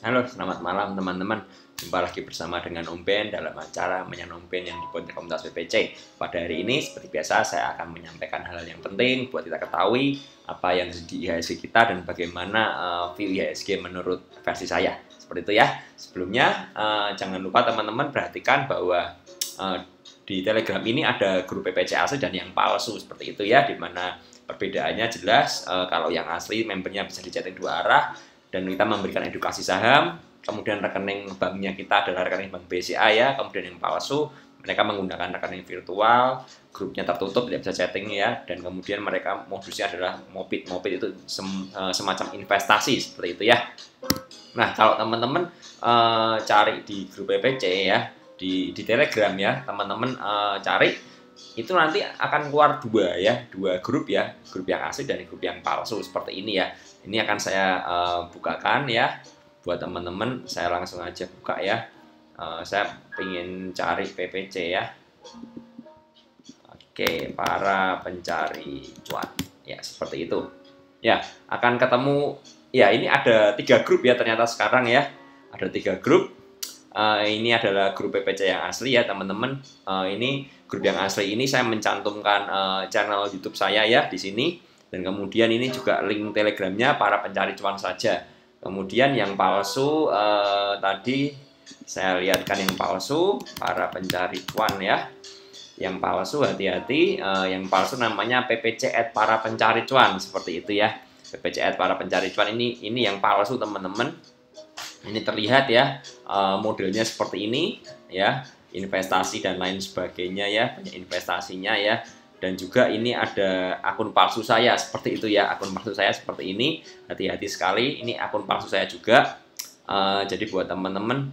Halo, selamat malam teman-teman. Jumpa lagi bersama dengan Om Ben dalam acara Menyan Om Ben yang dibuat di komunitas PPC. Pada hari ini, seperti biasa, saya akan menyampaikan hal yang penting buat kita ketahui apa yang di IHSG kita dan bagaimana view IHSG menurut versi saya. Seperti itu ya. Sebelumnya, jangan lupa teman-teman perhatikan bahwa di Telegram ini ada grup PPC asli dan yang palsu seperti itu ya, dimana perbedaannya jelas. Kalau yang asli membernya bisa di-chatting dua arah dan kita memberikan edukasi saham, kemudian rekening banknya kita adalah rekening bank BCA ya, kemudian yang palsu mereka menggunakan rekening virtual, grupnya tertutup tidak bisa chatting ya, dan kemudian mereka modusnya adalah mopit itu semacam investasi seperti itu ya. Nah kalau teman-teman cari di grup PPC ya, di Telegram ya, teman-teman cari itu nanti akan keluar dua grup ya, grup yang asli dan grup yang palsu seperti ini ya. Ini akan saya bukakan ya buat teman-teman. Saya langsung aja buka ya. Saya ingin cari PPC ya. Oke, para pencari cuan ya, seperti itu ya. Akan ketemu ya, ini ada 3 grup ya ternyata sekarang ya, ada 3 grup. Ini adalah grup PPC yang asli ya teman-teman. Ini grup yang asli ini saya mencantumkan channel YouTube saya ya di sini, dan kemudian ini juga link Telegramnya para pencari cuan saja. Kemudian yang palsu tadi saya lihatkan yang palsu para pencari cuan ya. Yang palsu hati-hati, yang palsu namanya PPC at para pencari cuan seperti itu ya. PPC at para pencari cuan ini yang palsu teman-teman. Ini terlihat ya, modelnya seperti ini ya, investasi dan lain sebagainya ya, banyak investasinya ya. Dan juga ini ada akun palsu saya seperti itu ya, akun palsu saya seperti ini, hati-hati sekali, ini akun palsu saya juga. Jadi buat teman-teman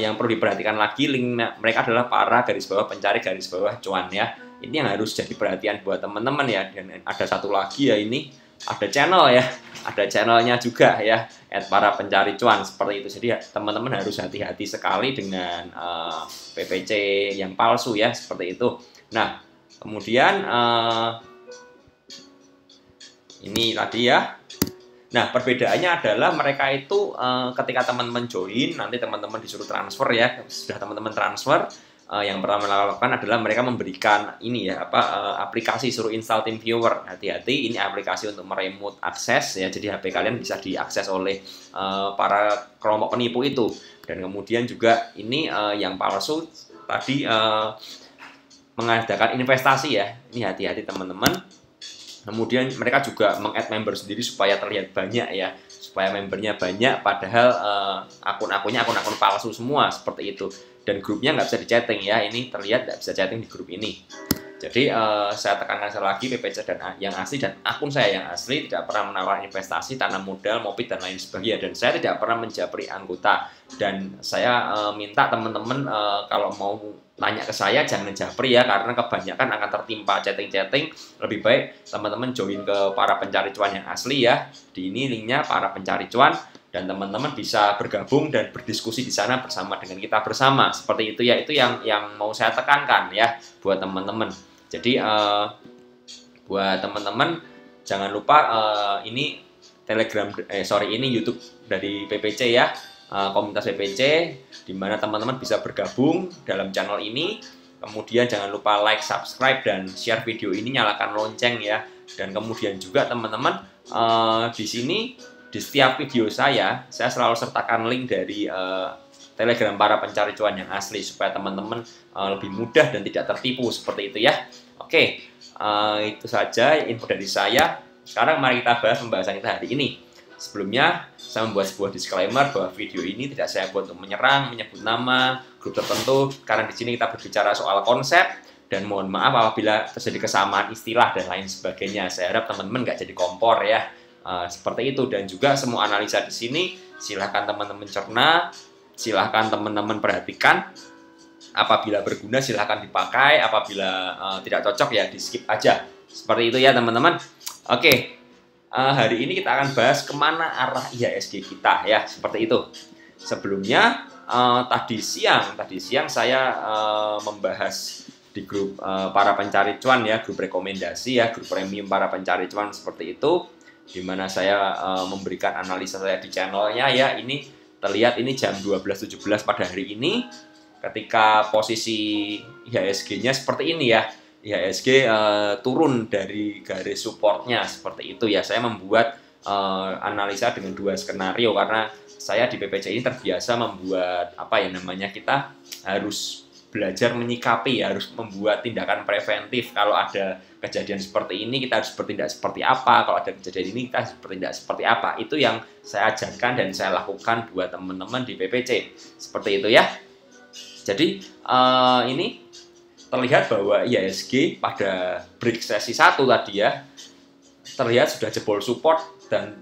yang perlu diperhatikan lagi, link mereka adalah para garis bawah pencari garis bawah cuan ya. Ini yang harus jadi perhatian buat teman-teman ya. Dan ada satu lagi ya, ini ada channel ya, ada channelnya juga ya, para pencari cuan seperti itu. Jadi teman-teman harus hati-hati sekali dengan PPC yang palsu ya, seperti itu. Nah kemudian ini tadi ya. Nah perbedaannya adalah mereka itu ketika teman-teman join, nanti teman-teman disuruh transfer ya. Sudah teman-teman transfer, yang pertama lakukan adalah mereka memberikan ini ya, aplikasi suruh install TeamViewer. Hati-hati, ini aplikasi untuk meremote akses ya, jadi HP kalian bisa diakses oleh para kelompok penipu itu. Dan kemudian juga ini yang palsu tadi mengadakan investasi ya, ini hati-hati teman-teman. Kemudian mereka juga meng-add member sendiri supaya terlihat banyak ya, supaya membernya banyak, padahal akun-akunnya akun-akun palsu semua seperti itu. Dan grupnya nggak bisa di-chatting ya, ini terlihat nggak bisa chatting di grup ini. Jadi saya tekankan sekali lagi, PPC dan yang asli dan akun saya yang asli tidak pernah menawarkan investasi, tanam modal, mopit dan lain sebagainya. Dan saya tidak pernah menjabri anggota. Dan saya minta teman-teman kalau mau tanya ke saya jangan japri ya, karena kebanyakan akan tertimpa chatting-chatting. Lebih baik teman-teman join ke para pencari cuan yang asli ya. Di ini linknya para pencari cuan, dan teman-teman bisa bergabung dan berdiskusi di sana bersama dengan kita bersama seperti itu ya. Itu yang mau saya tekankan ya buat teman-teman. Jadi buat teman-teman jangan lupa ini Telegram ini YouTube dari PPC ya, komunitas PPC, di mana teman-teman bisa bergabung dalam channel ini. Kemudian jangan lupa like, subscribe, dan share video ini, nyalakan lonceng ya. Dan kemudian juga teman-teman di sini di setiap video saya selalu sertakan link dari Telegram para pencari cuan yang asli supaya teman-teman lebih mudah dan tidak tertipu seperti itu ya. Oke, itu saja info dari saya. Sekarang mari kita bahas pembahasan kita hari ini. Sebelumnya saya membuat sebuah disclaimer bahwa video ini tidak saya buat untuk menyerang, menyebut nama grup tertentu, karena di sini kita berbicara soal konsep, dan mohon maaf apabila terjadi kesamaan istilah dan lain sebagainya. Saya harap teman-teman nggak jadi kompor ya. Seperti itu. Dan juga semua analisa di sini silahkan teman-teman cerna, silahkan teman-teman perhatikan. Apabila berguna silahkan dipakai, apabila tidak cocok ya di skip aja. Seperti itu ya teman-teman. Oke, hari ini kita akan bahas kemana arah IHSG kita ya, seperti itu. Sebelumnya tadi siang saya membahas di grup para pencari cuan ya, grup rekomendasi ya, grup premium para pencari cuan seperti itu. di mana saya memberikan analisa saya di channelnya ya. Ini terlihat ini jam 12.17 pada hari ini ketika posisi IHSG-nya seperti ini ya. IHSG turun dari garis supportnya seperti itu ya. Saya membuat analisa dengan dua skenario karena saya di PPC ini terbiasa membuat apa ya namanya, kita harus belajar menyikapi, harus membuat tindakan preventif. Kalau ada kejadian seperti ini kita harus bertindak seperti apa, kalau ada kejadian ini kita harus bertindak seperti apa. Itu yang saya ajarkan dan saya lakukan buat teman-teman di PPC seperti itu ya. Jadi ini terlihat bahwa IHSG pada break sesi 1 tadi ya, terlihat sudah jebol support dan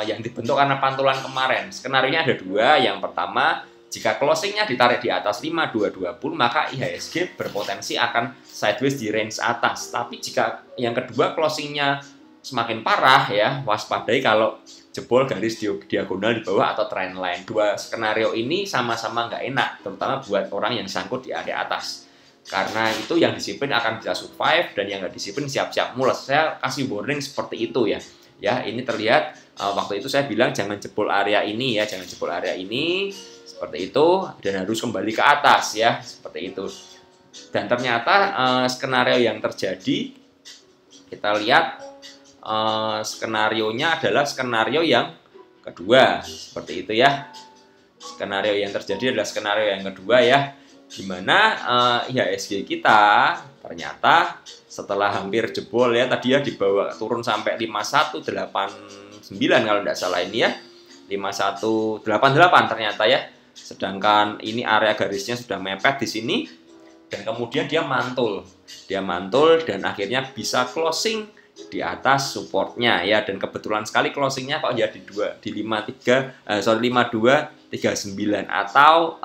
yang dibentuk karena pantulan kemarin. Skenarionya ada dua. Yang pertama, jika closingnya ditarik di atas 5220 maka IHSG berpotensi akan sideways di range atas. Tapi jika yang kedua closingnya semakin parah ya, waspadai kalau jebol garis diagonal di bawah atau trendline. Dua skenario ini sama-sama nggak enak, terutama buat orang yang sangkut di area atas. Karena itu yang disiplin akan bisa survive dan yang nggak disiplin siap-siap mules. Saya kasih warning seperti itu ya. Ya, ini terlihat waktu itu saya bilang jangan jebol area ini ya, jangan jebol area ini seperti itu dan harus kembali ke atas ya, seperti itu. Dan ternyata skenario yang terjadi, kita lihat skenarionya adalah skenario yang kedua, seperti itu ya. Skenario yang terjadi adalah skenario yang kedua ya, di mana IHSG kita ternyata setelah hampir jebol ya, tadi ya dibawa turun sampai 5189 kalau tidak salah ini ya, 5188 ternyata ya. Sedangkan ini area garisnya sudah mepet di sini dan kemudian dia mantul dan akhirnya bisa closing di atas supportnya ya, dan kebetulan sekali closingnya kok ya di 5239 atau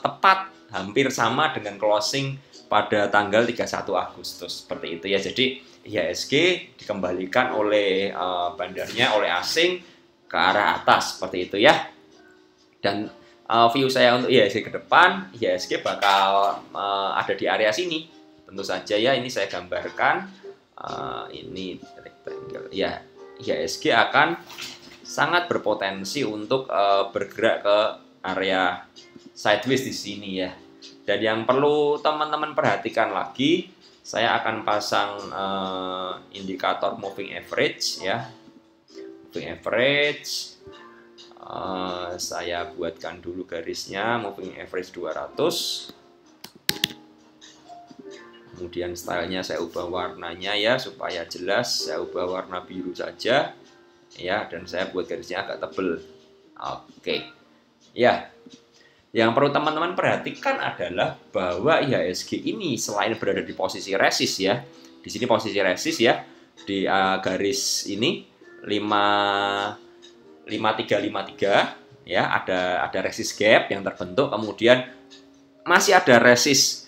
tepat hampir sama dengan closing pada tanggal 31 Agustus seperti itu ya. Jadi IHSG dikembalikan oleh bandarnya, oleh asing ke arah atas seperti itu ya. Dan view saya untuk IHSG ke depan, IHSG bakal ada di area sini. Tentu saja ya, ini saya gambarkan ini rectangle ya. IHSG akan sangat berpotensi untuk bergerak ke area sideways di sini ya. Dan yang perlu teman-teman perhatikan lagi, saya akan pasang indikator moving average ya. Moving average, saya buatkan dulu garisnya, moving average 200. Kemudian stylenya saya ubah warnanya ya, supaya jelas. Saya ubah warna biru saja ya, dan saya buat garisnya agak tebal. Oke ya. Yang perlu teman-teman perhatikan adalah bahwa IHSG ini selain berada di posisi resist ya, di sini posisi resist ya, di garis ini 5353 ya, ada resist gap yang terbentuk, kemudian masih ada resist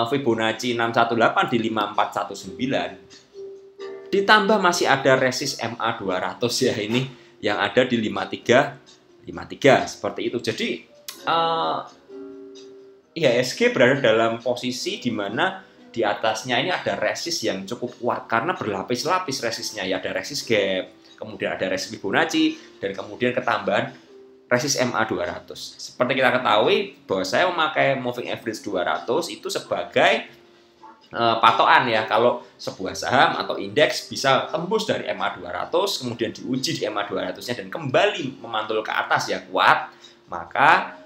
Fibonacci 618 di 5419, ditambah masih ada resist MA 200 ya, ini yang ada di 5353 seperti itu. Jadi IHSG berada dalam posisi di mana di atasnya ini ada resist yang cukup kuat karena berlapis-lapis resistnya ya, ada resist gap, kemudian ada resist Fibonacci, dan kemudian ketambahan resist MA 200. Seperti kita ketahui bahwa saya memakai moving average 200 itu sebagai patokan ya, kalau sebuah saham atau indeks bisa tembus dari MA 200 kemudian diuji di MA 200-nya dan kembali memantul ke atas ya, kuat, maka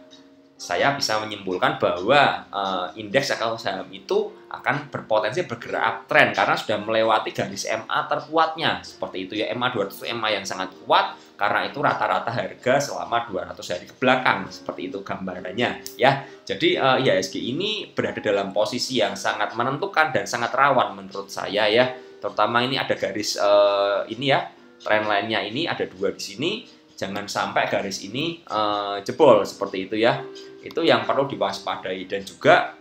saya bisa menyimpulkan bahwa indeks atau saham itu akan berpotensi bergerak uptrend karena sudah melewati garis MA terkuatnya seperti itu ya. MA 200 MA yang sangat kuat karena itu rata-rata harga selama 200 hari ke belakang, seperti itu gambarannya ya. Jadi IHSG ini berada dalam posisi yang sangat menentukan dan sangat rawan menurut saya ya. Terutama ini ada garis ini ya, trendline-nya ini ada dua di sini. Jangan sampai garis ini jebol seperti itu ya. Itu yang perlu diwaspadai. Dan juga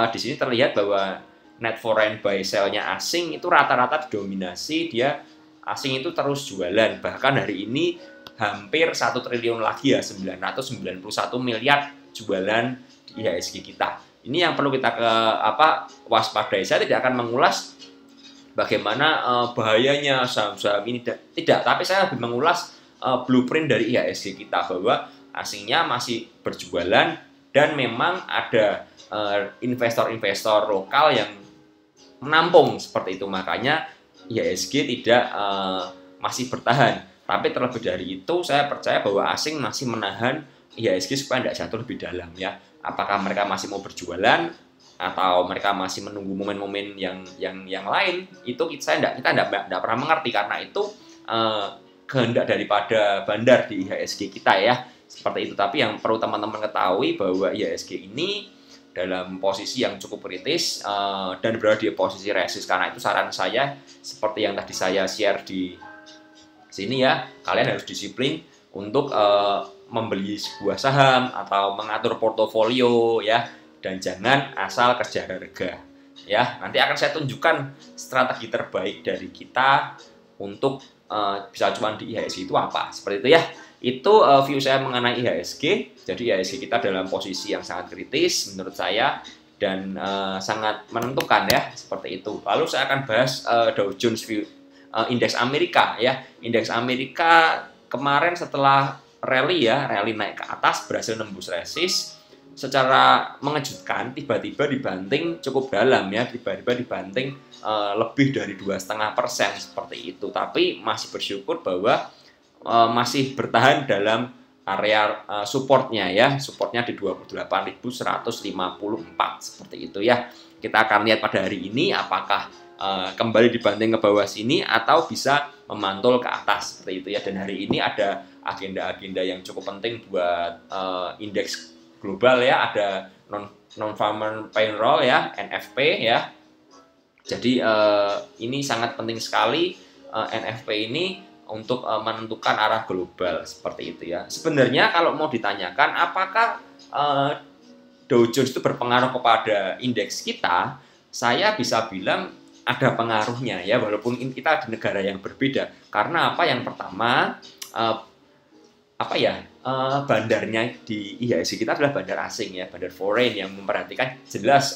di sini terlihat bahwa net foreign buy sell-nya asing itu rata-rata didominasi, dia asing itu terus jualan. Bahkan hari ini hampir 1 triliun lagi ya, 991 miliar jualan di IHSG kita. Ini yang perlu kita waspadai. Saya tidak akan mengulas bagaimana bahayanya saham-saham ini. Tidak, tapi saya lebih mengulas blueprint dari IHSG kita, bahwa asingnya masih berjualan dan memang ada investor-investor lokal yang menampung seperti itu. Makanya IHSG tidak masih bertahan. Tapi terlebih dari itu, saya percaya bahwa asing masih menahan IHSG supaya tidak jatuh lebih dalam ya. Apakah mereka masih mau berjualan atau mereka masih menunggu momen-momen yang lain, itu kita tidak pernah mengerti, karena itu kehendak daripada bandar di IHSG kita ya, seperti itu. Tapi yang perlu teman-teman ketahui bahwa IHSG ini dalam posisi yang cukup kritis dan berada di posisi resist. Karena itu saran saya seperti yang tadi saya share di sini ya, kalian harus disiplin untuk membeli sebuah saham atau mengatur portofolio ya, dan jangan asal kejar harga ya. Nanti akan saya tunjukkan strategi terbaik dari kita untuk bisa cuan di IHSG itu apa, seperti itu ya. Itu view saya mengenai IHSG. Jadi IHSG kita dalam posisi yang sangat kritis menurut saya dan sangat menentukan ya, seperti itu. Lalu saya akan bahas Dow Jones view, indeks Amerika ya. Indeks Amerika kemarin setelah rally naik ke atas, berhasil nembus resist secara mengejutkan, tiba-tiba dibanting cukup dalam ya, tiba-tiba dibanting lebih dari 2,5% seperti itu. Tapi masih bersyukur bahwa masih bertahan dalam area supportnya ya, supportnya di 28.154 seperti itu ya. Kita akan lihat pada hari ini apakah kembali dibanting ke bawah sini atau bisa memantul ke atas seperti itu ya. Dan hari ini ada agenda-agenda yang cukup penting buat indeks global ya, ada non-farm payroll ya, NFP ya. Jadi ini sangat penting sekali NFP ini untuk menentukan arah global seperti itu ya. Sebenarnya kalau mau ditanyakan apakah Dow Jones itu berpengaruh kepada indeks kita, saya bisa bilang ada pengaruhnya ya, walaupun kita di negara yang berbeda. Karena apa? Yang pertama bandarnya di IHSG kita adalah bandar asing ya, bandar foreign yang memperhatikan jelas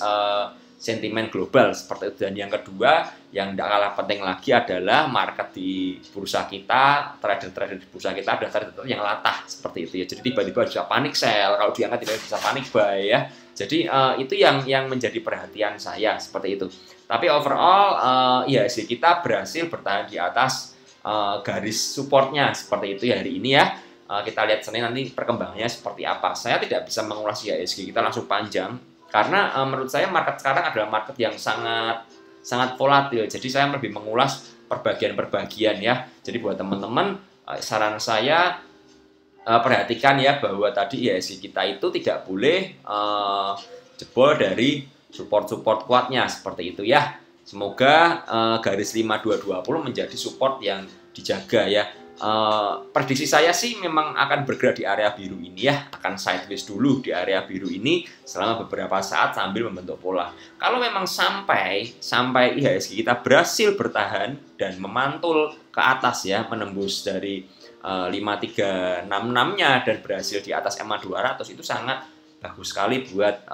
sentimen global seperti itu. Dan yang kedua yang tidak kalah penting lagi adalah market di bursa kita, trader-trader di bursa kita adalah trader yang latah seperti itu ya. Jadi tiba-tiba bisa panik sell, kalau diangkat tiba-tiba bisa panik buy ya. Jadi itu yang menjadi perhatian saya seperti itu. Tapi overall IHSG kita berhasil bertahan di atas garis supportnya seperti itu ya hari ini ya. Kita lihat Senin nanti perkembangannya seperti apa. Saya tidak bisa mengulas IHSG kita langsung panjang karena menurut saya market sekarang adalah market yang sangat volatil. Jadi saya lebih mengulas perbagian-perbagian ya. Jadi buat teman-teman saran saya perhatikan ya bahwa tadi IHSG kita itu tidak boleh jebol dari support kuatnya seperti itu ya. Semoga garis 5220 menjadi support yang dijaga ya. Prediksi saya sih memang akan bergerak di area biru ini ya, akan sideways dulu di area biru ini selama beberapa saat sambil membentuk pola. Kalau memang sampai IHSG kita berhasil bertahan dan memantul ke atas ya, menembus dari 5366-nya dan berhasil di atas EMA 200, itu sangat bagus sekali buat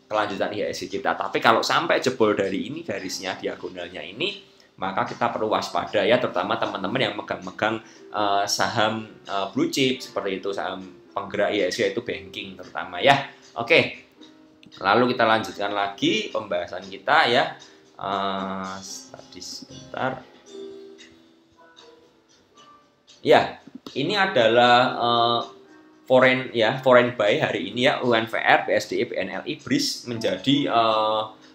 kelanjutan IHSG kita. Tapi kalau sampai jebol dari ini garisnya, diagonalnya ini, maka kita perlu waspada ya, terutama teman-teman yang megang-megang saham blue chip seperti itu, saham penggerak IHSG itu banking terutama ya. Oke, lalu kita lanjutkan lagi pembahasan kita ya. Tadi sebentar. Ya, ini adalah foreign buy hari ini ya, UNVR, BSDE, BNLI, BRIS menjadi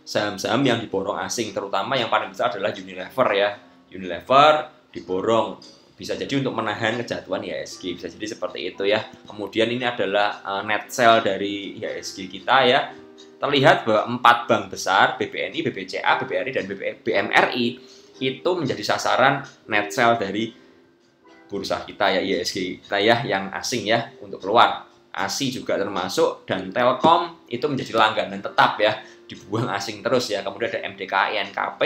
saham-saham yang diborong asing, terutama yang paling besar adalah Unilever ya. Unilever diborong, bisa jadi untuk menahan kejatuhan IHSG, bisa jadi seperti itu ya. Kemudian ini adalah net sell dari IHSG kita ya. Terlihat bahwa 4 bank besar, BBNI, BBCA, BBRI, dan BMRI itu menjadi sasaran net sell dari bursa kita ya, IHSG kita ya, yang asing ya, untuk keluar. ASI juga termasuk, dan Telkom itu menjadi langganan tetap ya, dibuang asing terus ya. Kemudian ada MDKI, NKP,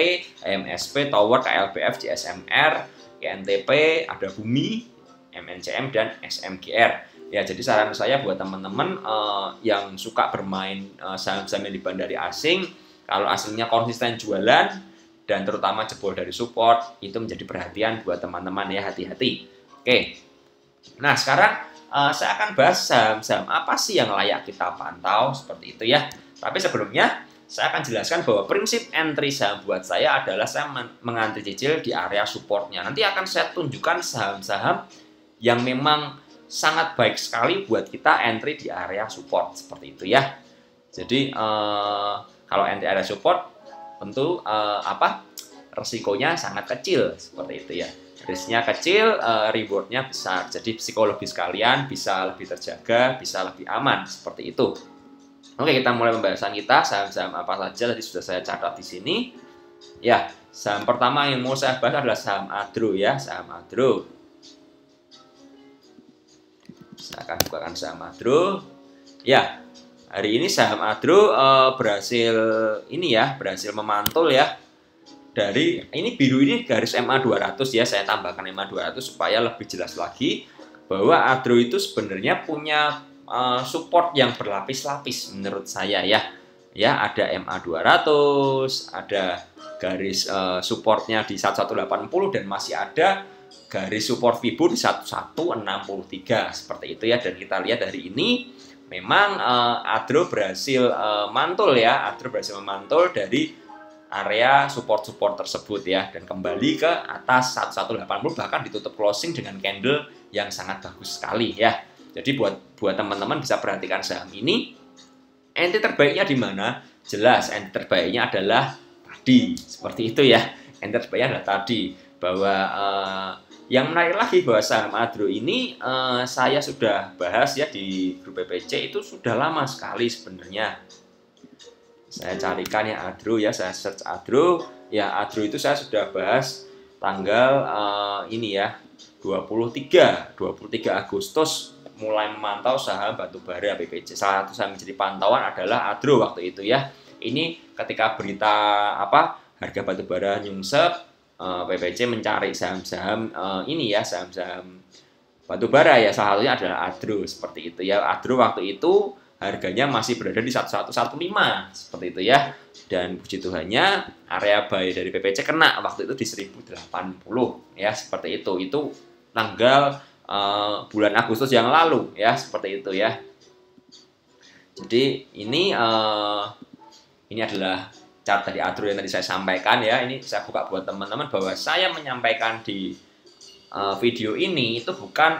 MSP, Tower, KLBF, JSMR, INTP, ada Bumi, MNCM, dan SMGR. Ya, jadi saran saya buat teman-teman yang suka bermain saham-saham yang dibandari asing, kalau asingnya konsisten jualan dan terutama jebol dari support, itu menjadi perhatian buat teman-teman ya, hati-hati. Oke, nah sekarang saya akan bahas saham-saham apa sih yang layak kita pantau, seperti itu ya. Tapi sebelumnya, saya akan jelaskan bahwa prinsip entry saham buat saya adalah saya mengantri cicil di area supportnya. Nanti akan saya tunjukkan saham-saham yang memang sangat baik sekali buat kita entry di area support, seperti itu ya. Jadi kalau entry area support tentu resikonya sangat kecil, seperti itu ya. Risknya kecil, rewardnya besar. Jadi psikologis kalian bisa lebih terjaga, bisa lebih aman, seperti itu. Oke, kita mulai pembahasan kita. Saham-saham apa saja tadi sudah saya catat di sini. Ya, saham pertama yang mau saya bahas adalah saham Adro ya, saham Adro. Saya akan bukakan saham Adro. Ya, hari ini saham Adro berhasil memantul ya. Dari ini biru ini garis MA 200 ya, saya tambahkan MA 200 supaya lebih jelas lagi bahwa Adro itu sebenarnya punya support yang berlapis-lapis menurut saya ya. Ya, ada MA 200, ada garis supportnya di 1180 dan masih ada garis support Fibo di 1163 seperti itu ya. Dan kita lihat dari ini memang Adro berhasil mantul ya, Adro berhasil memantul dari area support-support tersebut ya, dan kembali ke atas 1180, bahkan ditutup closing dengan candle yang sangat bagus sekali ya. Jadi buat teman-teman bisa perhatikan saham ini, entry terbaiknya di mana? Jelas entry terbaiknya adalah tadi, seperti itu ya. Entry terbaiknya adalah tadi, bahwa yang menarik lagi bahwa saham Adro ini saya sudah bahas ya di grup PPC, itu sudah lama sekali sebenarnya. Saya carikan ya Adro ya, saya search Adro. Ya, Adro itu saya sudah bahas tanggal ini ya, 23 Agustus mulai memantau saham batubara PPC. Salah satu saham menjadi pantauan adalah Adro waktu itu ya. Ini ketika berita harga batubara nyungsep, PPC mencari saham-saham ini ya, saham-saham batubara ya, salah satunya adalah Adro, seperti itu ya. Adro waktu itu harganya masih berada di 1115 seperti itu ya. Dan puji Tuhannya area buy dari PPC kena waktu itu di 1080 ya, seperti itu. Itu tanggal bulan Agustus yang lalu ya, seperti itu ya. Jadi ini adalah chart dari Adro yang tadi saya sampaikan ya. Ini saya buka buat teman-teman bahwa saya menyampaikan di video ini itu bukan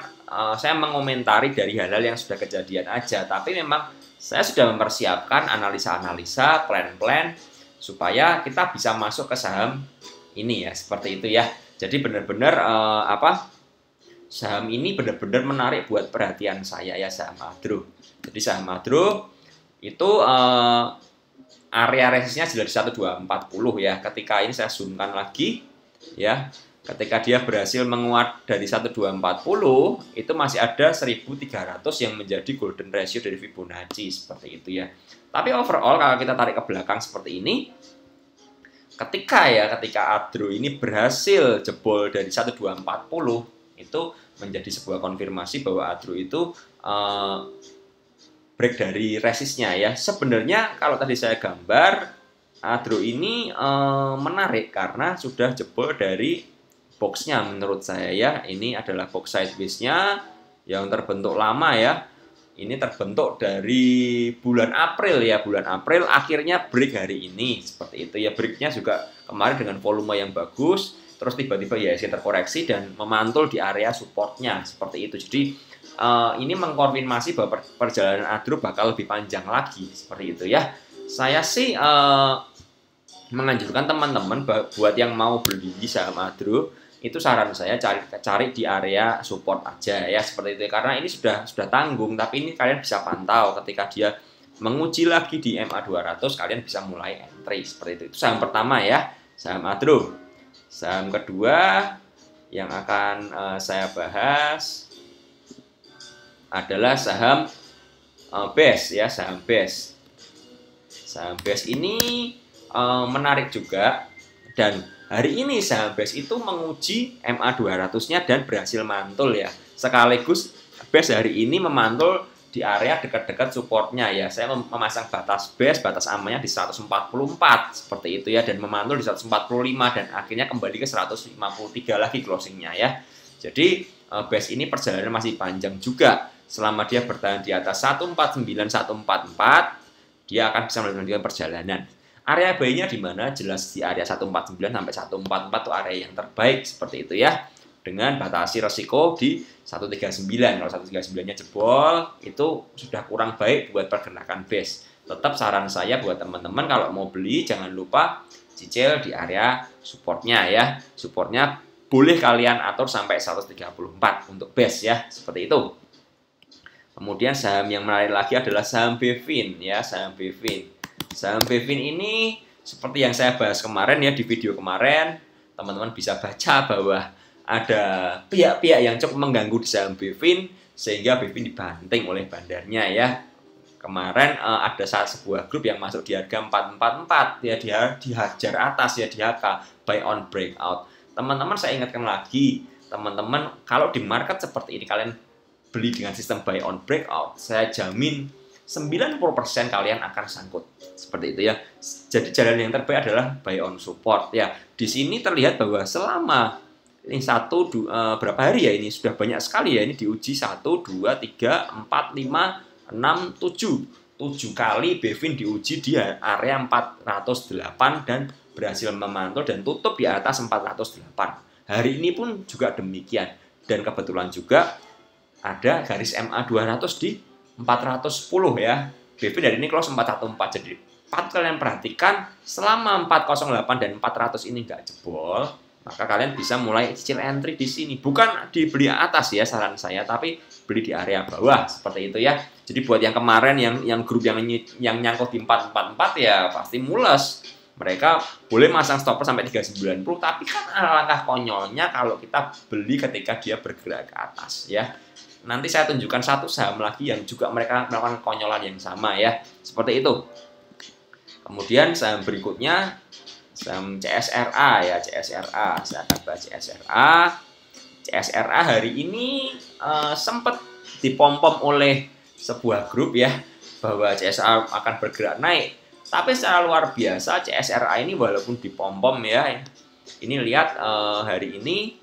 saya mengomentari dari hal-hal yang sudah kejadian aja, tapi memang saya sudah mempersiapkan analisa-analisa, plan-plan supaya kita bisa masuk ke saham ini ya, seperti itu ya. Jadi benar-benar saham ini benar-benar menarik buat perhatian saya ya, saham Adro. Jadi saham Adro itu area resistnya sudah di 1240 ya. Ketika ini saya zoomkan lagi ya. Ketika dia berhasil menguat dari 1240, itu masih ada 1300 yang menjadi golden ratio dari Fibonacci, seperti itu ya. Tapi overall kalau kita tarik ke belakang seperti ini, ketika Adro ini berhasil jebol dari 1240, itu menjadi sebuah konfirmasi bahwa Adro itu break dari resistnya ya. Sebenarnya kalau tadi saya gambar, Adro ini menarik karena sudah jebol dari boxnya menurut saya ya. Ini adalah box sideways-nya yang terbentuk lama ya. Ini terbentuk dari bulan April ya, bulan April akhirnya break hari ini, seperti itu ya. Breaknya juga kemarin dengan volume yang bagus, terus tiba-tiba ya terkoreksi dan memantul di area supportnya, seperti itu. Jadi ini mengkonfirmasi bahwa perjalanan Adro bakal lebih panjang lagi, seperti itu ya. Saya sih menganjurkan teman-teman buat yang mau beli saham Adro, itu saran saya cari di area support aja ya, seperti itu. Karena ini sudah tanggung, tapi ini kalian bisa pantau ketika dia menguji lagi di MA 200, kalian bisa mulai entry, seperti itu. Itu saham pertama ya, saham Adro. Saham kedua yang akan saya bahas adalah saham BES ya, saham BES. Saham BES ini menarik juga, dan hari ini saham BES itu menguji MA 200-nya dan berhasil mantul ya. Sekaligus BES hari ini memantul di area dekat-dekat supportnya ya. Saya memasang batas base, batas amannya di 144 seperti itu ya, dan memantul di 145 dan akhirnya kembali ke 153 lagi closingnya ya. Jadi base ini perjalanan masih panjang juga. Selama dia bertahan di atas 149, 144, dia akan bisa melanjutkan perjalanan. Area buy-nya di mana? Jelas di area 149 sampai 144 itu area yang terbaik seperti itu ya. Dengan batasi resiko di 139. Kalau 139-nya jebol, itu sudah kurang baik buat pergerakan base. Tetap saran saya buat teman-teman kalau mau beli jangan lupa cicil di area supportnya ya. Supportnya boleh kalian atur sampai 134 untuk base ya, seperti itu. Kemudian saham yang menarik lagi adalah saham Bevin ya, saham Bevin. Saham Bevin ini seperti yang saya bahas kemarin ya di video kemarin, teman-teman bisa baca bahwa ada pihak-pihak yang cukup mengganggu di saham Bevin sehingga Bevin dibanting oleh bandarnya ya. Kemarin ada sebuah grup yang masuk di harga 444 ya, dia dihajar atas ya, di HK buy on breakout. Teman-teman saya ingatkan lagi, teman-teman kalau di market seperti ini kalian beli dengan sistem buy on breakout, saya jamin 90% kalian akan sangkut. Seperti itu ya. Jadi jalan yang terbaik adalah buy on support ya. Di sini terlihat bahwa selama ini berapa hari ya, ini sudah banyak sekali ya, ini diuji 1, 2, 3, 4, 5, 6, 7 kali Bevin diuji di area 408 dan berhasil memantul dan tutup di atas 408. Hari ini pun juga demikian, dan kebetulan juga ada garis MA 200 di 410 ya. Bevin dari ini close 414. Jadi patut kalian perhatikan, selama 408 dan 400 ini nggak jebol, maka kalian bisa mulai cicil entry di sini. Bukan dibeli atas ya saran saya, tapi beli di area bawah seperti itu ya. Jadi buat yang kemarin yang grup yang nyangkut di 444 ya pasti mules. Mereka boleh masang stopper sampai 390, tapi kan alangkah konyolnya kalau kita beli ketika dia bergerak ke atas ya. Nanti saya tunjukkan satu saham lagi yang juga mereka melakukan konyolan yang sama ya. Seperti itu. Kemudian saham berikutnya saham CSRA ya, CSRA. Saya akan bahas CSRA. CSRA hari ini sempat dipom-pom oleh sebuah grup ya bahwa CSRA akan bergerak naik. Tapi secara luar biasa CSRA ini walaupun dipom-pom ya. Ini lihat hari ini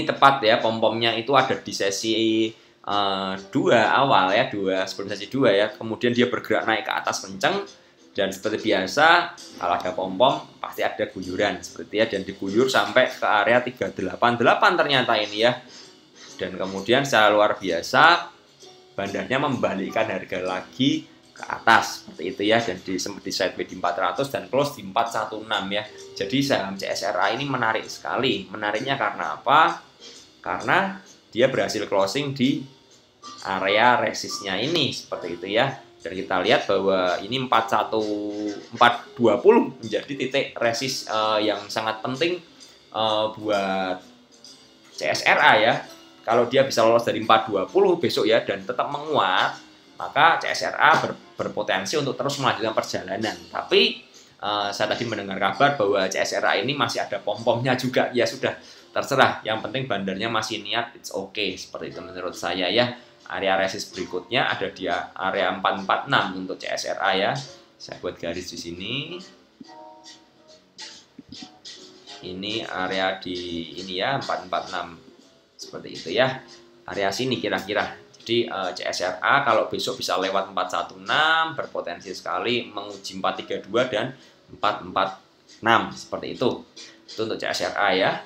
tepat ya, pom-pomnya itu ada di sesi 2 awal ya, sebelum sesi 2 ya. Kemudian dia bergerak naik ke atas kenceng. Dan seperti biasa, kalau ada pom-pom, pasti ada guyuran seperti ya, dan diguyur sampai ke area 388 ternyata ini ya. Dan kemudian secara luar biasa, bandarnya membalikkan harga lagi ke atas seperti itu ya, dan sempat di sideway di 400 dan close di 416 ya. Jadi saham CSRA ini menarik sekali. Menariknya karena apa? Karena dia berhasil closing di area resistnya ini seperti itu ya. Dan kita lihat bahwa ini 420 menjadi titik resist yang sangat penting buat CSRA ya. Kalau dia bisa lolos dari 420 besok ya dan tetap menguat, maka CSRA berpotensi untuk terus melanjutkan perjalanan. Tapi saya tadi mendengar kabar bahwa CSRA ini masih ada pom-pomnya juga. Ya sudah, terserah. Yang penting bandarnya masih niat, it's okay. Seperti itu menurut saya ya. Area resist berikutnya ada di area 446 untuk CSRA ya. Saya buat garis di sini. Ini area di ini ya, 446. Seperti itu ya. Area sini kira-kira. Jadi CSRA kalau besok bisa lewat 416 berpotensi sekali menguji 432 dan 446 seperti itu. Itu untuk CSRA ya.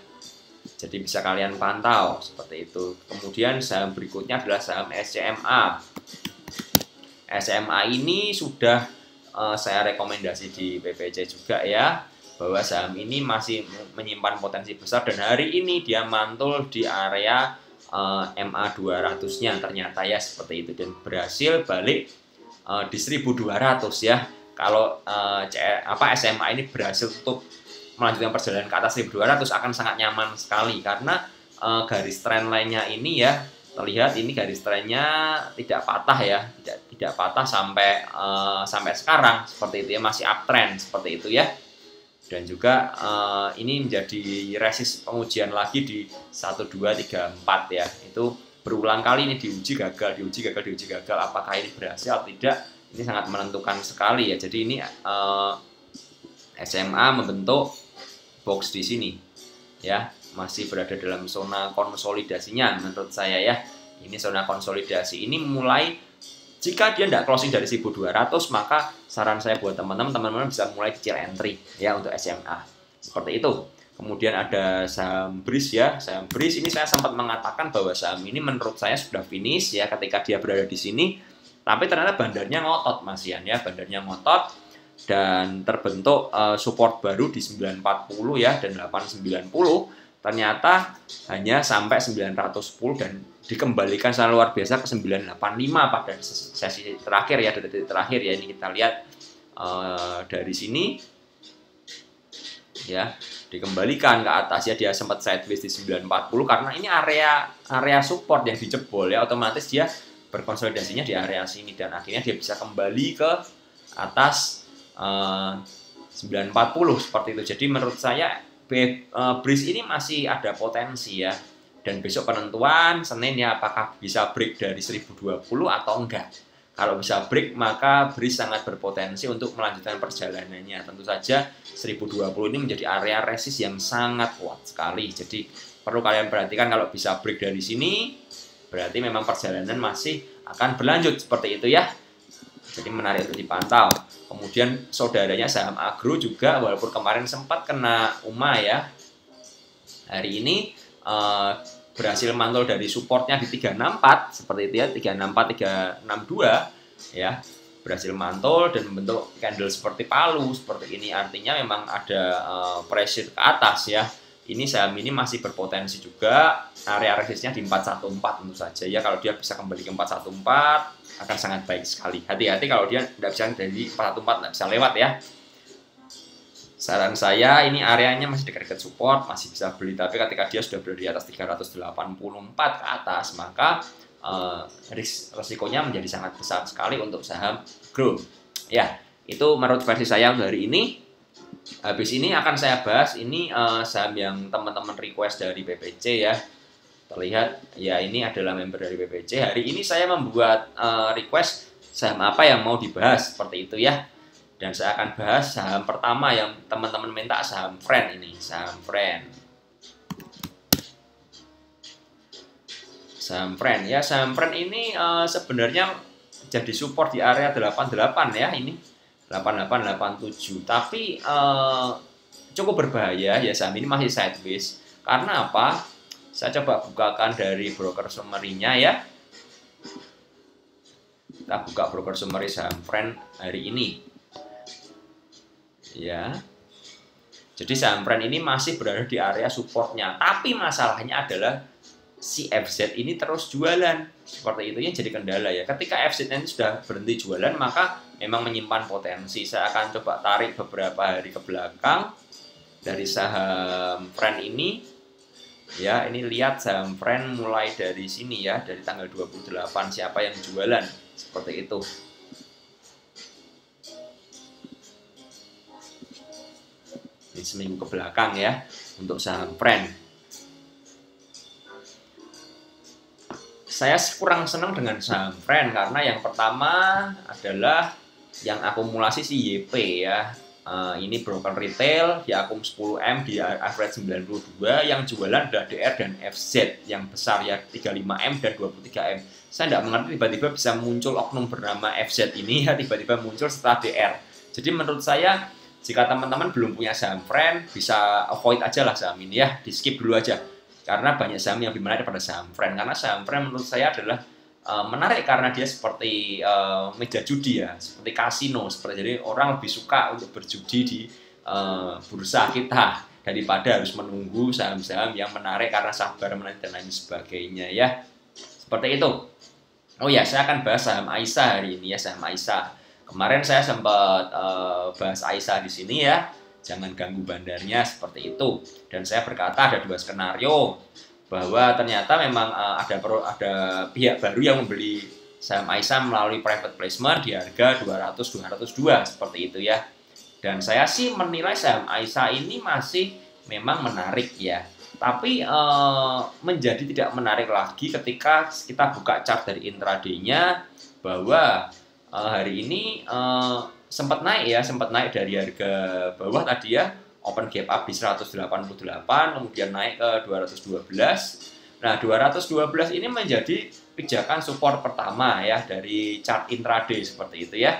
Jadi bisa kalian pantau seperti itu. Kemudian saham berikutnya adalah saham SCMA. SCMA ini sudah saya rekomendasi di PPC juga ya, bahwa saham ini masih menyimpan potensi besar dan hari ini dia mantul di area MA 200-nya ternyata ya seperti itu, dan berhasil balik di 1200 ya. Kalau SMA ini berhasil tutup melanjutkan perjalanan ke atas 1200 akan sangat nyaman sekali karena garis trendline-nya ini ya terlihat ini garis trennya tidak patah ya, tidak patah sampai sekarang seperti itu ya, masih uptrend seperti itu ya. Dan juga ini menjadi resist pengujian lagi di 1234 ya, itu berulang kali ini diuji gagal, diuji gagal, diuji gagal. Apakah ini berhasil atau tidak? Ini sangat menentukan sekali ya. Jadi ini SMA membentuk box di sini ya, masih berada dalam zona konsolidasinya menurut saya ya. Ini zona konsolidasi ini mulai, jika dia tidak closing dari 1.200, maka saran saya buat teman-teman bisa mulai cicil entry ya untuk SMA seperti itu. Kemudian ada saham BRIS ya. Saham BRIS ini saya sempat mengatakan bahwa saham ini menurut saya sudah finish ya ketika dia berada di sini. Tapi ternyata bandarnya ngotot Mas Ian ya, bandarnya ngotot dan terbentuk support baru di 940 ya dan 890. Ternyata hanya sampai 910 dan dikembalikan secara luar biasa ke 985 pada sesi terakhir ya, detik terakhir ya. Ini kita lihat dari sini ya, dikembalikan ke atas ya, dia sempat sideways di 940 karena ini area support yang dijebol ya, otomatis dia berkonsolidasinya di area sini dan akhirnya dia bisa kembali ke atas 940 seperti itu. Jadi menurut saya BRIS ini masih ada potensi ya, dan besok penentuan Senin ya, apakah bisa break dari 1020 atau enggak. Kalau bisa break maka BRIS sangat berpotensi untuk melanjutkan perjalanannya. Tentu saja 1020 ini menjadi area resist yang sangat kuat sekali. Jadi perlu kalian perhatikan, kalau bisa break dari sini berarti memang perjalanan masih akan berlanjut seperti itu ya. Jadi menarik untuk dipantau. Kemudian saudaranya saham agro juga, walaupun kemarin sempat kena UMA ya, hari ini berhasil mantul dari supportnya di 364 seperti itu ya, 364 362 ya, berhasil mantul dan membentuk candle seperti palu seperti ini. Artinya memang ada pressure ke atas ya. Ini saham ini masih berpotensi juga, area resistnya di 414 tentu saja ya. Kalau dia bisa kembali ke 414 akan sangat baik sekali. Hati-hati kalau dia tidak bisa dari 414, tidak bisa lewat ya. Saran saya, ini areanya masih dekat-dekat support, masih bisa beli. Tapi ketika dia sudah berada di atas 384 ke atas, maka risikonya menjadi sangat besar sekali untuk saham grow. Ya, itu menurut versi saya hari ini. Habis ini akan saya bahas ini saham yang teman-teman request dari PPC ya. Terlihat ya, ini adalah member dari PPC. Hari ini saya membuat request saham apa yang mau dibahas seperti itu ya. Dan saya akan bahas saham pertama yang teman-teman minta, saham Friend ini, saham Friend. Saham Friend ya, saham Friend ini sebenarnya jadi support di area 88 ya, ini 8887. Tapi cukup berbahaya ya, saham ini masih sideways. Karena apa? Saya coba bukakan dari broker summary-nya ya. Kita buka broker summary saham Friend hari ini. Ya, jadi saham Friend ini masih berada di area supportnya, tapi masalahnya adalah si FZ ini terus jualan seperti itu yang jadi kendala ya. Ketika FZ ini sudah berhenti jualan, maka memang menyimpan potensi. Saya akan coba tarik beberapa hari ke belakang dari saham Friend ini ya. Ini lihat saham Friend mulai dari sini ya, dari tanggal 28 siapa yang jualan seperti itu. Seminggu ke belakang ya untuk saham Friend. Saya kurang senang dengan saham Friend karena yang pertama adalah yang akumulasi si YP ya. Ini broker retail di akum 10M di average 92, yang jualan adalah DR dan FZ yang besar ya, 35M dan 23M. Saya tidak mengerti tiba-tiba bisa muncul oknum bernama FZ ini ya, tiba-tiba muncul setelah DR. Jadi menurut saya, jika teman-teman belum punya saham Friend, bisa avoid aja lah saham ini ya, di skip dulu aja. Karena banyak saham yang lebih menarik daripada saham Friend. Karena saham Friend menurut saya adalah menarik karena dia seperti meja judi ya, seperti kasino. Jadi orang lebih suka untuk berjudi di bursa kita daripada harus menunggu saham-saham yang menarik karena sabar menarik dan lain sebagainya ya. Seperti itu. Oh ya, saya akan bahas saham Aisyah hari ini ya, saham Aisyah. Kemarin saya sempat bahas Aisyah di sini ya, jangan ganggu bandarnya seperti itu. Dan saya berkata ada dua skenario, bahwa ternyata memang ada pihak baru yang membeli saham Aisyah melalui private placement di harga 200-202 seperti itu ya. Dan saya sih menilai saham Aisyah ini masih memang menarik ya. Tapi menjadi tidak menarik lagi ketika kita buka chart dari intraday-nya bahwa hari ini sempat naik ya, sempat naik dari harga bawah tadi ya, open gap up di 188, kemudian naik ke 212. Nah, 212 ini menjadi pijakan support pertama ya dari chart intraday seperti itu ya.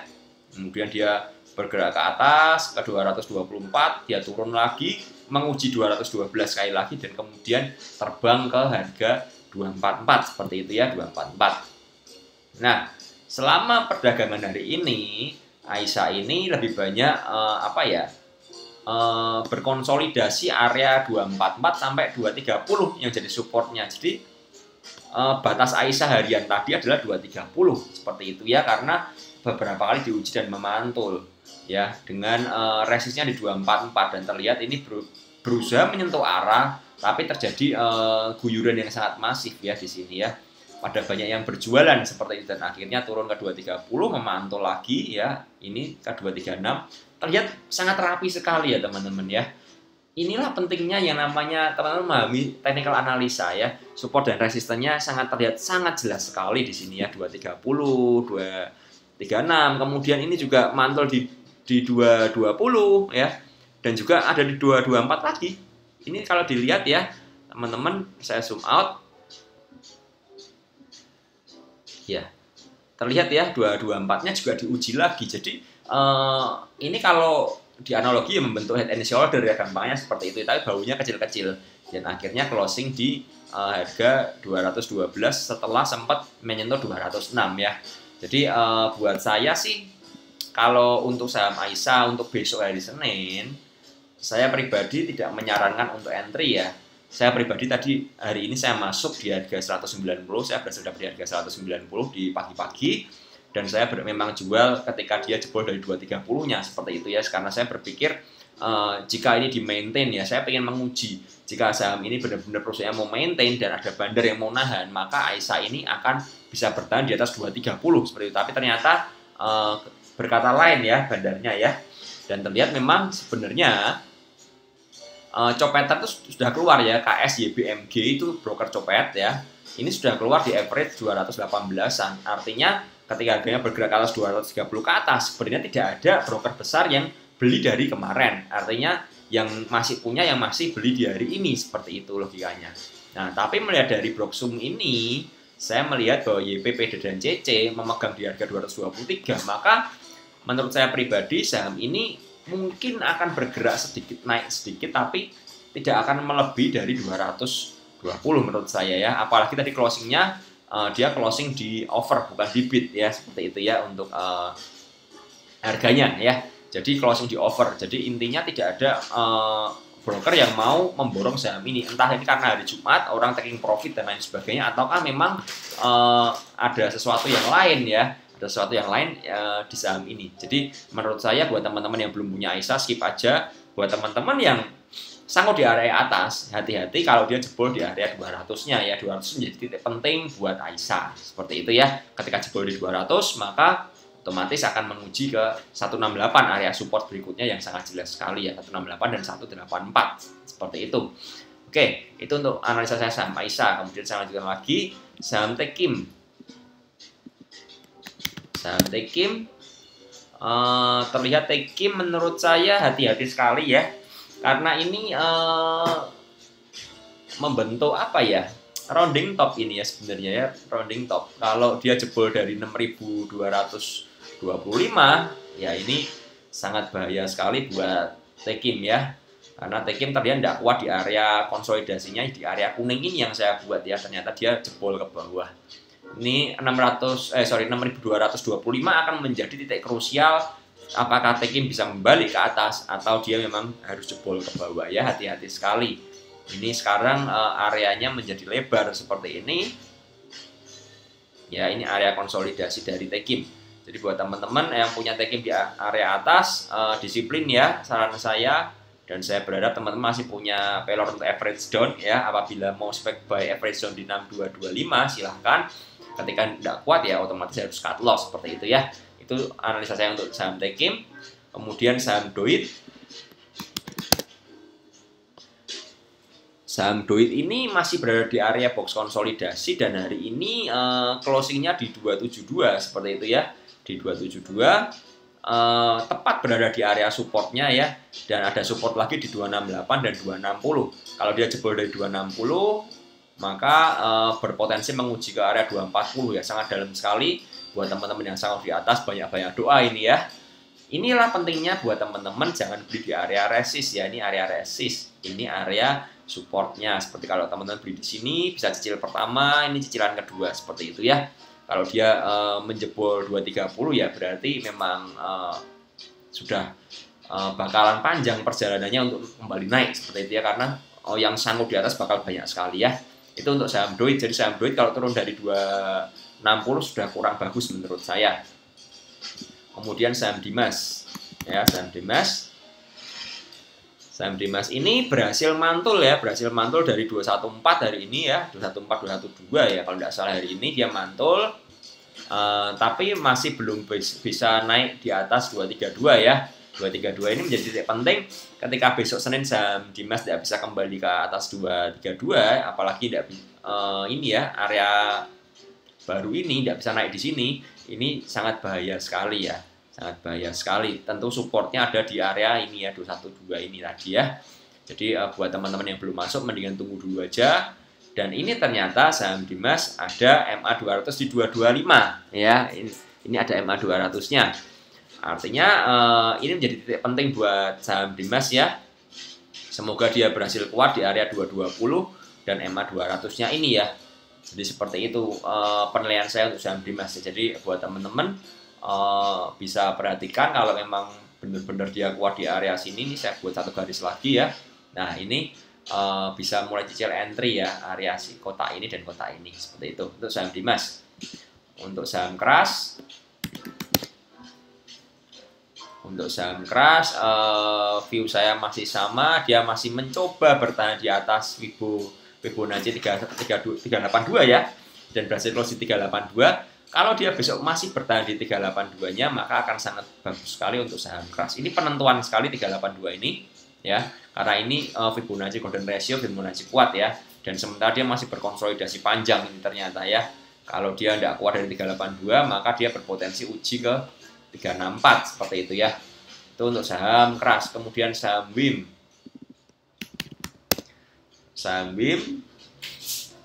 Kemudian dia bergerak ke atas ke 224, dia turun lagi menguji 212 sekali lagi dan kemudian terbang ke harga 244 seperti itu ya, 244. Nah, selama perdagangan hari ini Aisyah ini lebih banyak berkonsolidasi area 244 sampai 230 yang jadi supportnya. Jadi batas Aisyah harian tadi adalah 230 seperti itu ya, karena beberapa kali diuji dan memantul ya dengan resistnya di 244 dan terlihat ini berusaha menyentuh arah, tapi terjadi guyuran yang sangat masif ya di sini ya. Pada banyak yang berjualan seperti itu dan akhirnya turun ke 230, memantul lagi ya, ini ke 236. Terlihat sangat rapi sekali ya teman-teman ya. Inilah pentingnya yang namanya teman-teman memahami technical analisa ya. Support dan resistennya sangat terlihat sangat jelas sekali di sini ya, 230, 236. Kemudian ini juga mantul di 220 ya. Dan juga ada di 224 lagi. Ini kalau dilihat ya, teman-teman, saya zoom out. Ya. Terlihat ya 224-nya juga diuji lagi. Jadi ini kalau di analogi yang membentuk head and shoulder ya, gampangnya seperti itu, tapi baunya kecil-kecil dan akhirnya closing di harga 212 setelah sempat menyentuh 206 ya. Jadi buat saya sih kalau untuk saham Aisyah untuk besok hari Senin, saya pribadi tidak menyarankan untuk entry ya. Saya pribadi tadi hari ini saya masuk di harga 190, saya berhasil dapat di harga 190 di pagi-pagi. Dan saya memang jual ketika dia jebol dari 230-nya seperti itu ya, karena saya berpikir jika ini di maintain ya, saya pengen menguji jika saham ini benar-benar perusahaan mau maintain dan ada bandar yang mau nahan, maka Aisyah ini akan bisa bertahan di atas 230 seperti itu. Tapi ternyata berkata lain ya bandarnya ya, dan terlihat memang sebenarnya copetan itu sudah keluar ya, KSYBMG itu broker copet ya, ini sudah keluar di average 218-an, artinya ketika harganya bergerak ke atas 230 ke atas, sebenarnya tidak ada broker besar yang beli dari kemarin. Artinya yang masih punya, yang masih beli di hari ini, seperti itu logikanya. Nah, tapi melihat dari Broksum ini, saya melihat bahwa YP, PD, dan CC memegang di harga 223, maka menurut saya pribadi saham ini mungkin akan bergerak sedikit, naik sedikit, tapi tidak akan melebihi dari 220 menurut saya ya. Apalagi tadi closingnya dia closing di over bukan di bid ya, seperti itu ya untuk harganya ya. Jadi closing di over. Jadi intinya tidak ada broker yang mau memborong saham ini, entah ini karena hari Jumat orang taking profit dan lain sebagainya, ataukah memang ada sesuatu yang lain ya, ada sesuatu yang lain di saham ini. Jadi menurut saya buat teman-teman yang belum punya Aisyah skip aja. Buat teman-teman yang sanggup di area atas, hati-hati kalau dia jebol di area 200-nya ya. 200 menjadi titik penting buat Aisyah. Seperti itu ya. Ketika jebol di 200, maka otomatis akan menguji ke 168 area support berikutnya yang sangat jelas sekali ya, 168 dan 184. Seperti itu. Oke, itu untuk analisa saya saham Aisyah. Kemudian saya lanjutkan lagi saham Tekim. Saham Tekim terlihat Tekim menurut saya hati-hati sekali ya, karena ini membentuk apa ya, rounding top ini ya sebenarnya ya, rounding top. Kalau dia jebol dari 6.225 ya, ini sangat bahaya sekali buat Tekim ya, karena Tekim terlihat tidak kuat di area konsolidasinya di area kuning ini yang saya buat ya, ternyata dia jebol ke bawah. Ini 6.225 akan menjadi titik krusial apakah Tekim bisa membalik ke atas atau dia memang harus jebol ke bawah ya, hati-hati sekali. Ini sekarang areanya menjadi lebar seperti ini ya, ini area konsolidasi dari Tekim. Jadi buat teman-teman yang punya Tekim di area atas, disiplin ya saran saya, dan saya berharap teman-teman masih punya pelor untuk average down ya. Apabila mau spek buy average down di 6225 silahkan. Ketika tidak kuat ya otomatis harus cut loss seperti itu ya. Itu analisa saya untuk saham Tekim. Kemudian saham Doit. saham Doit ini masih berada di area box konsolidasi dan hari ini closingnya di 272 seperti itu ya, di 272 tepat berada di area supportnya ya, dan ada support lagi di 268 dan 260. Kalau dia jebol dari 260 maka berpotensi menguji ke area 240 ya, sangat dalam sekali buat teman-teman yang sangat di atas. Banyak-banyak doa ini ya. Inilah pentingnya buat teman-teman jangan beli di area resist ya, ini area resist, ini area supportnya. Seperti kalau teman-teman beli di sini bisa cicil pertama, ini cicilan kedua seperti itu ya. Kalau dia menjebol 230 ya berarti memang sudah bakalan panjang perjalanannya untuk kembali naik seperti itu ya, karena yang sanggup di atas bakal banyak sekali ya. Itu untuk saham Doit. Jadi saham Doit kalau turun dari 260 sudah kurang bagus menurut saya. Kemudian saham Dimas ya, saham Dimas ini berhasil mantul ya, berhasil mantul dari 214 hari ini ya, 214 212 ya kalau tidak salah, hari ini dia mantul tapi masih belum bisa naik di atas 232 ya. 232 ini menjadi titik penting ketika besok Senin saham Dimas tidak bisa kembali ke atas 232, apalagi tidak ini ya, area baru ini tidak bisa naik di sini. Ini sangat bahaya sekali ya, sangat bahaya sekali. Tentu supportnya ada di area ini ya, 212 ini tadi ya. Jadi buat teman-teman yang belum masuk mendingan tunggu dulu aja. Dan ini ternyata saham Dimas ada MA 200 di 225 ya. Ini ada MA 200-nya. Artinya ini menjadi titik penting buat saham Dimas ya. Semoga dia berhasil kuat di area 220 dan MA 200-nya ini ya. Jadi seperti itu penilaian saya untuk saham Dimas. Jadi buat teman-teman bisa perhatikan kalau memang benar-benar dia kuat di area sini. Ini saya buat satu garis lagi ya. Nah ini bisa mulai cicil entry ya, area si kotak ini dan kotak ini seperti itu untuk saham Dimas. Untuk saham keras, view saya masih sama, dia masih mencoba bertahan di atas Fibonacci 382 ya, dan berhasil close di 382. Kalau dia besok masih bertahan di 382-nya, maka akan sangat bagus sekali untuk saham keras. Ini penentuan sekali 382 ini ya, karena ini Fibonacci golden ratio, Fibonacci kuat ya, dan sementara dia masih berkonsolidasi panjang ini ternyata ya. Kalau dia tidak kuat dari 382, maka dia berpotensi uji ke 364 seperti itu ya. Itu untuk saham keras. Kemudian saham WIM. Saham WIM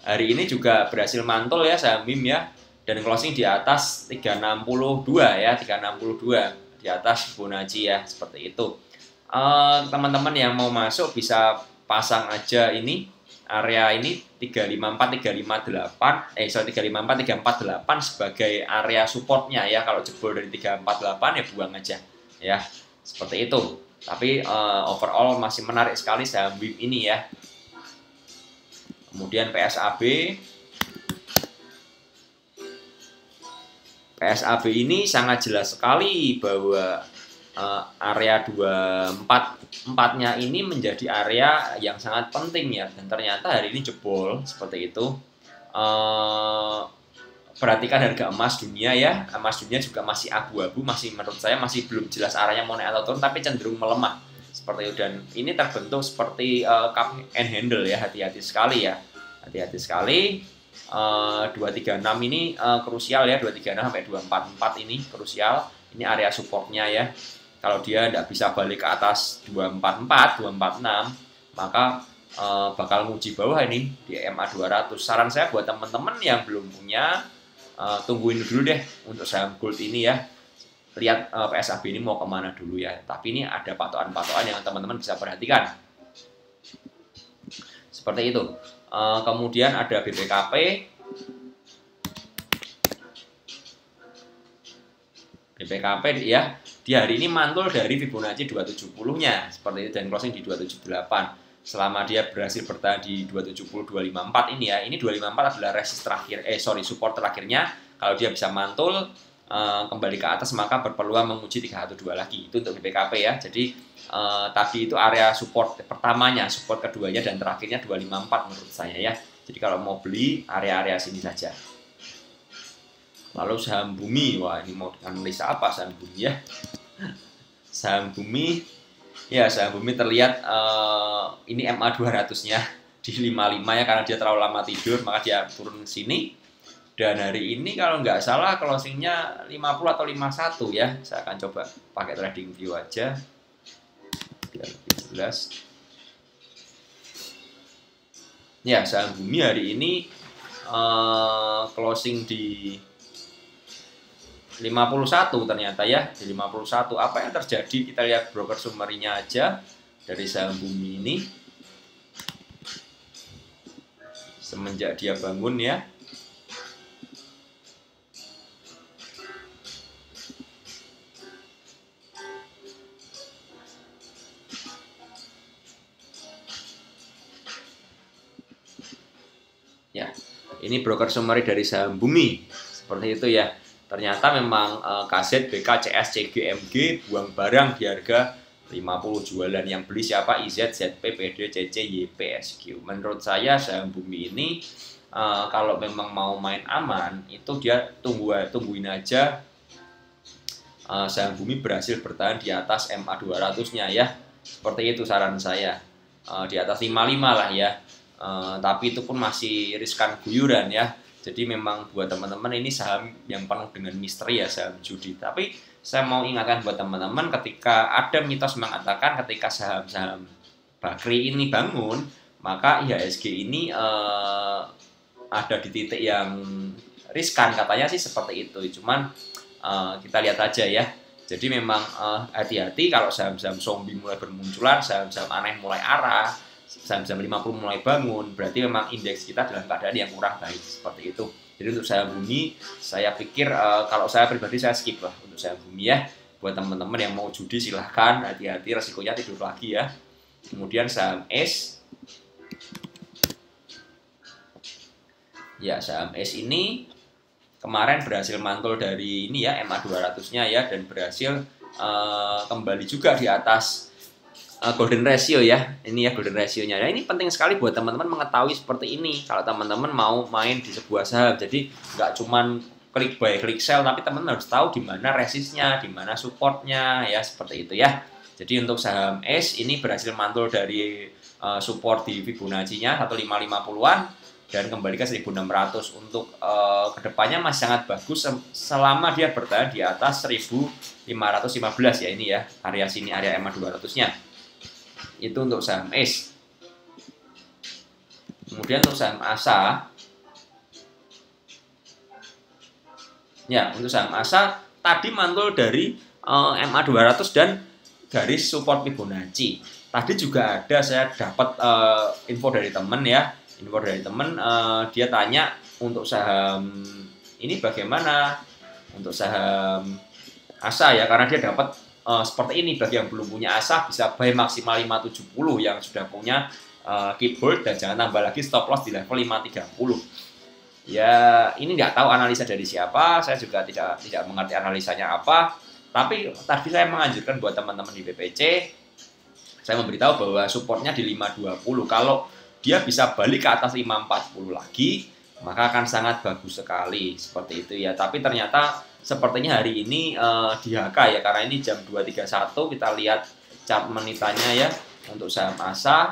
hari ini juga berhasil mantul ya saham WIM ya, dan closing di atas 362 ya, 362 di atas Fibonacci ya, seperti itu. Teman-teman yang mau masuk bisa pasang aja ini area ini 354 348 sebagai area supportnya ya. Kalau jebol dari 348 ya buang aja ya, seperti itu. Tapi overall masih menarik sekali saham WIM ini ya. Kemudian PSAB ini sangat jelas sekali bahwa area 244-nya ini menjadi area yang sangat penting ya, dan ternyata hari ini jebol seperti itu. Perhatikan harga emas dunia ya, emas dunia juga masih abu-abu, masih menurut saya masih belum jelas arahnya mau naik atau turun, tapi cenderung melemah seperti itu. Dan ini terbentuk seperti cup and handle ya, hati-hati sekali ya, hati-hati sekali. 236 ini krusial ya, 236 sampai 244 ini krusial, ini area supportnya ya. Kalau dia tidak bisa balik ke atas 244, 246, maka bakal nguji bawah ini di MA 200. Saran saya buat teman-teman yang belum punya, tungguin dulu deh untuk saham gold ini ya. Lihat PSAB ini mau kemana dulu ya. Tapi ini ada patokan-patokan yang teman-teman bisa perhatikan. Seperti itu. Kemudian ada BPKP. BPKP ya, di hari ini mantul dari Fibonacci 270-nya seperti itu, dan closing di 278. Selama dia berhasil bertahan di 270 254 ini ya, ini 254 adalah resist terakhir, support terakhirnya. Kalau dia bisa mantul kembali ke atas, maka berpeluang menguji 312 lagi. Itu untuk BPKP ya. Jadi tadi itu area support pertamanya, support keduanya, dan terakhirnya 254 menurut saya ya. Jadi kalau mau beli area-area sini saja. Lalu saham bumi, wah ini mau analisa apa saham bumi ya? Saham bumi, ya saham bumi terlihat ini MA 200-nya di 55 ya, karena dia terlalu lama tidur maka dia turun ke sini. Dan hari ini kalau nggak salah closingnya 50 atau 51 ya. Saya akan coba pakai trading view aja biar lebih jelas. Ya, saham Bumi hari ini closing di 51 ternyata ya, di 51. Apa yang terjadi? Kita lihat broker summary-nya aja dari saham Bumi ini. Semenjak dia bangun ya. Ya, ini broker summary dari saham Bumi. Seperti itu ya. Ternyata memang KZ, BK, CS, CG, MG buang barang di harga 50, jualan yang beli siapa? IZ, ZP, PD, CC, YP, SQ. Menurut saya saham Bumi ini kalau memang mau main aman itu dia tungguin aja saham Bumi berhasil bertahan di atas MA 200-nya ya. Seperti itu saran saya. Di atas 55 lah ya. Tapi itu pun masih riskan guyuran ya. Jadi memang buat teman-teman ini saham yang penuh dengan misteri ya, saham judi. Tapi saya mau ingatkan buat teman-teman, ketika ada mitos mengatakan ketika saham-saham Bakri ini bangun, maka IHSG ini ada di titik yang riskan, katanya sih seperti itu. Cuman kita lihat aja ya. Jadi memang hati-hati kalau saham-saham zombie mulai bermunculan, saham-saham aneh mulai arah, saham-saham 50 mulai bangun, berarti memang indeks kita dalam keadaan yang kurang baik, seperti itu. Jadi untuk saham Bumi, saya pikir kalau saya pribadi saya skip lah untuk saham Bumi ya. Buat teman-teman yang mau judi silahkan, hati-hati resikonya tidur lagi ya. Kemudian saham S. Ya, saham S ini kemarin berhasil mantul dari ini ya, MA 200-nya ya, dan berhasil kembali juga di atas golden ratio ya. Ini ya golden ratio-nya. Nah, ini penting sekali buat teman-teman mengetahui seperti ini kalau teman-teman mau main di sebuah saham. Jadi nggak cuman klik buy, klik sell, tapi teman-teman harus tahu di mana resistnya, di mana supportnya ya, seperti itu ya. Jadi untuk saham S ini berhasil mantul dari support di Fibonacci-nya 1550-an dan kembali ke 1600. Untuk kedepannya masih sangat bagus selama dia bertahan di atas 1515 ya, ini ya, area sini, area MA 200-nya. Itu untuk saham S. Kemudian untuk saham ASA, ya, untuk saham ASA tadi mantul dari MA 200 dan garis support Fibonacci. Tadi juga ada saya dapat info dari teman ya, dia tanya untuk saham ini bagaimana untuk saham ASA ya, karena dia dapat seperti ini. Bagi yang belum punya ASA bisa buy maksimal 570, yang sudah punya keep hold dan jangan tambah lagi stop loss di level 530. Ya, ini nggak tahu analisa dari siapa, saya juga tidak mengerti analisanya apa. Tapi tadi saya menganjurkan buat teman-teman di BPC, saya memberitahu bahwa supportnya di 520. Kalau dia bisa balik ke atas 540 lagi, maka akan sangat bagus sekali, seperti itu ya. Tapi ternyata sepertinya hari ini di HK ya, karena ini jam 2.31. Kita lihat chart menitannya ya untuk saham ASA.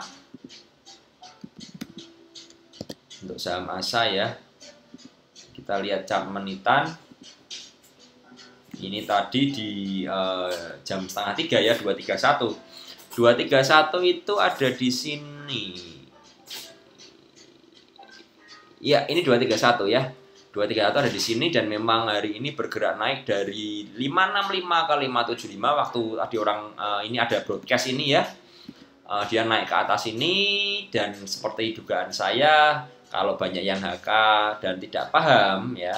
Untuk saham ASA ya, kita lihat chart menitan. Ini tadi di jam setengah 3 ya, 2.31. 2.31 itu ada di sini. Ya, ini 231 ya. 231 ada di sini dan memang hari ini bergerak naik dari 565 ke 575 waktu tadi orang ini ada broadcast ini ya. Dia naik ke atas ini dan seperti dugaan saya, kalau banyak yang HK dan tidak paham ya,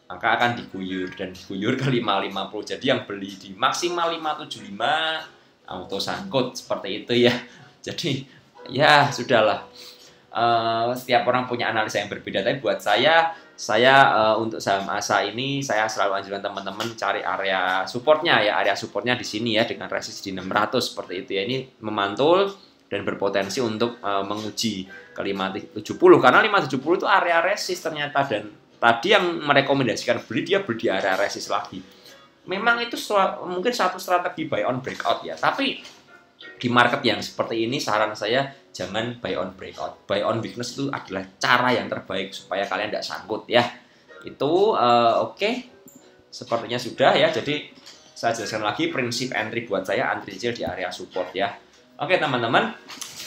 maka akan diguyur ke 550. Jadi yang beli di maksimal 575 auto sangkut, seperti itu ya. Jadi ya sudahlah. Setiap orang punya analisa yang berbeda, tapi buat saya untuk saham ASA ini saya selalu anjurkan teman-teman cari area supportnya ya, area supportnya di sini ya, dengan resist di 600 seperti itu ya. Ini memantul dan berpotensi untuk menguji ke 570, karena 570 itu area resist ternyata, dan tadi yang merekomendasikan beli, dia beli di area resist lagi. Memang itu mungkin satu strategi buy on breakout ya, tapi di market yang seperti ini saran saya jangan buy on breakout. Buy on weakness itu adalah cara yang terbaik supaya kalian tidak sangkut ya. Itu oke. Sepertinya sudah ya. Jadi saya jelaskan lagi prinsip entry buat saya, entry kecil di area support ya. Oke teman-teman,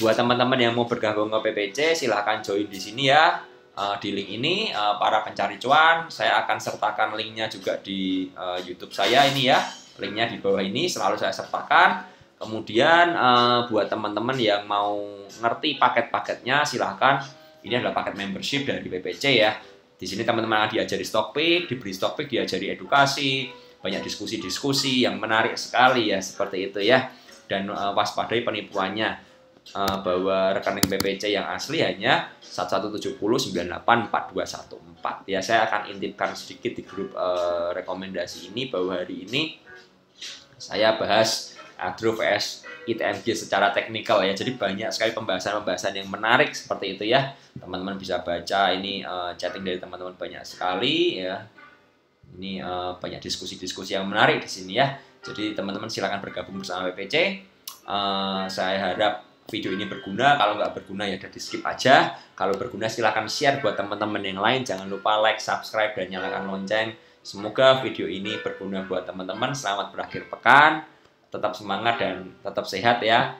buat teman-teman yang mau bergabung ke PPC silahkan join di sini ya. Di link ini para pencari cuan, saya akan sertakan linknya juga di YouTube saya ini ya. Linknya di bawah ini selalu saya sertakan. Kemudian buat teman-teman yang mau ngerti paket-paketnya silahkan. Ini adalah paket membership dari PPC ya. Di sini teman-teman diajari stock pick, diberi stock pick, diajari edukasi, banyak diskusi-diskusi yang menarik sekali ya, seperti itu ya. Dan waspadai penipuannya, bahwa rekening PPC yang asli hanya 1170984214 ya. Saya akan intipkan sedikit di grup rekomendasi ini bahwa hari ini saya bahas Agro vs ITMG secara teknikal ya. Jadi banyak sekali pembahasan-pembahasan yang menarik seperti itu ya. Teman-teman bisa baca ini chatting dari teman-teman banyak sekali ya. Ini banyak diskusi-diskusi yang menarik di sini ya. Jadi teman-teman silakan bergabung bersama PPC. Saya harap video ini berguna. Kalau nggak berguna ya udah di skip aja. Kalau berguna silakan share buat teman-teman yang lain. Jangan lupa like, subscribe, dan nyalakan lonceng. Semoga video ini berguna buat teman-teman. Selamat berakhir pekan. Tetap semangat dan tetap sehat ya.